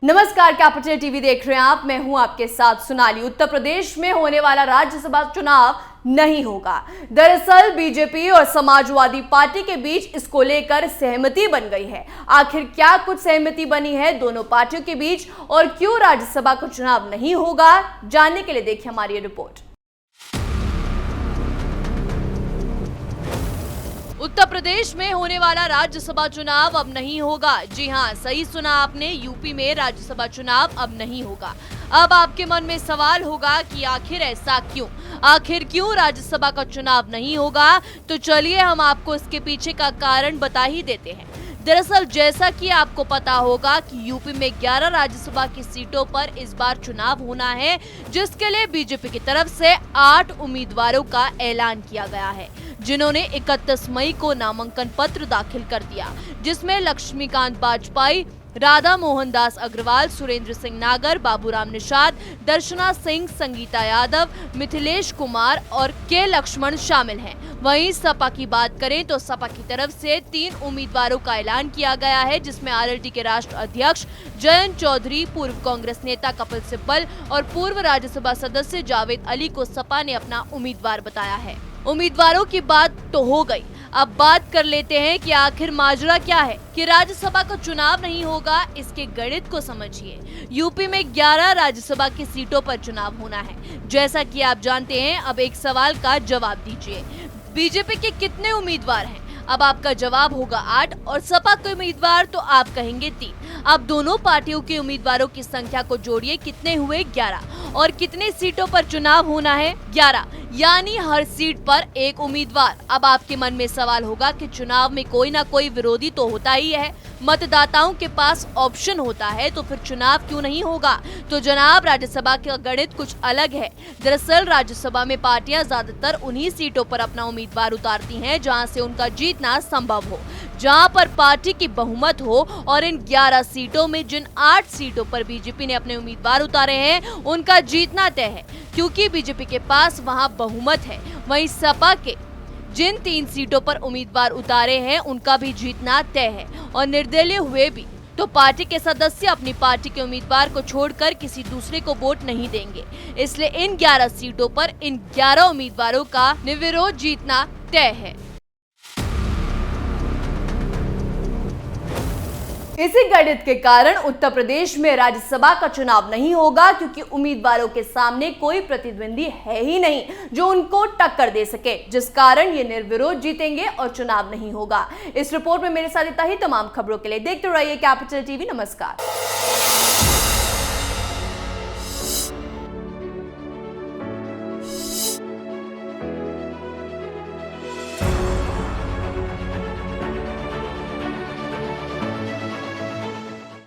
नमस्कार, capital TV देख रहे हैं आप। मैं हूं आपके साथ सोनाली। उत्तर प्रदेश में होने वाला राज्यसभा चुनाव नहीं होगा। दरअसल बीजेपी और समाजवादी पार्टी के बीच इसको लेकर सहमति बन गई है। आखिर क्या कुछ सहमति बनी है दोनों पार्टियों के बीच और क्यों राज्यसभा का चुनाव नहीं होगा, जानने के लिए देखिए हमारी ये रिपोर्ट। उत्तर प्रदेश में होने वाला राज्यसभा चुनाव अब नहीं होगा। जी हां, सही सुना आपने, यूपी में राज्यसभा चुनाव अब नहीं होगा। अब आपके मन में सवाल होगा कि आखिर ऐसा क्यों? आखिर क्यों राज्यसभा का चुनाव नहीं होगा? तो चलिए हम आपको इसके पीछे का कारण बता ही देते हैं। दरअसल जैसा कि आपको पता होगा कि यूपी में 11 राज्यसभा की सीटों पर इस बार चुनाव होना है, जिसके लिए बीजेपी की तरफ से 8 उम्मीदवारों का ऐलान किया गया है, जिन्होंने 31 मई को नामांकन पत्र दाखिल कर दिया, जिसमें लक्ष्मीकांत वाजपेयी, राधा मोहन दास अग्रवाल, सुरेंद्र सिंह नागर, बाबूराम निषाद, दर्शना सिंह, संगीता यादव, मिथिलेश कुमार और के लक्ष्मण शामिल हैं। वहीं सपा की बात करें तो सपा की तरफ से 3 उम्मीदवारों का ऐलान किया गया है, जिसमें आरएलडी के राष्ट्रीय अध्यक्ष जयंत चौधरी, पूर्व कांग्रेस नेता कपिल सिब्बल और पूर्व राज्यसभा सदस्य जावेद अली को सपा ने अपना उम्मीदवार बताया है। उम्मीदवारों की बात तो हो गई, अब बात कर लेते हैं कि आखिर माजरा क्या है कि राज्यसभा का चुनाव नहीं होगा। इसके गणित को समझिए। यूपी में 11 राज्यसभा की सीटों पर चुनाव होना है, जैसा कि आप जानते हैं। अब एक सवाल का जवाब दीजिए, बीजेपी के कितने उम्मीदवार हैं? अब आपका जवाब होगा 8 और सपा के उम्मीदवार तो आप कहेंगे 3। अब दोनों पार्टियों के उम्मीदवारों की संख्या को जोड़िए, कितने हुए? 11। और कितने सीटों पर चुनाव होना है? 11, यानी हर सीट पर एक उम्मीदवार। अब आपके मन में सवाल होगा कि चुनाव में कोई ना कोई विरोधी तो होता ही है, मतदाताओं के पास ऑप्शन होता है, तो फिर चुनाव क्यों नहीं होगा? तो जनाब, राज्यसभा का गणित कुछ अलग है। दरअसल राज्यसभा में पार्टियां ज्यादातर उन्हीं सीटों पर अपना उम्मीदवार उतारती हैं जहां से उनका जीतना संभव हो, जहां पर पार्टी की बहुमत हो। और इन 11 सीटों में जिन 8 सीटों पर बीजेपी ने अपने उम्मीदवार उतारे हैं, उनका जीतना तय है, क्योंकि बीजेपी के पास वहां बहुमत है। वहीं सपा के जिन 3 सीटों पर उम्मीदवार उतारे हैं, उनका भी जीतना तय है। और निर्दलीय हुए भी तो पार्टी के सदस्य अपनी पार्टी के उम्मीदवार को छोड़कर किसी दूसरे को वोट नहीं देंगे। इसलिए इन 11 सीटों पर इन 11 उम्मीदवारों का निर्विरोध जीतना तय है। इसी गणित के कारण उत्तर प्रदेश में राज्यसभा का चुनाव नहीं होगा, क्योंकि उम्मीदवारों के सामने कोई प्रतिद्वंदी है ही नहीं जो उनको टक्कर दे सके, जिस कारण ये निर्विरोध जीतेंगे और चुनाव नहीं होगा। इस रिपोर्ट में मेरे साथ इतना ही। तमाम खबरों के लिए देखते रहिए कैपिटल टीवी। नमस्कार।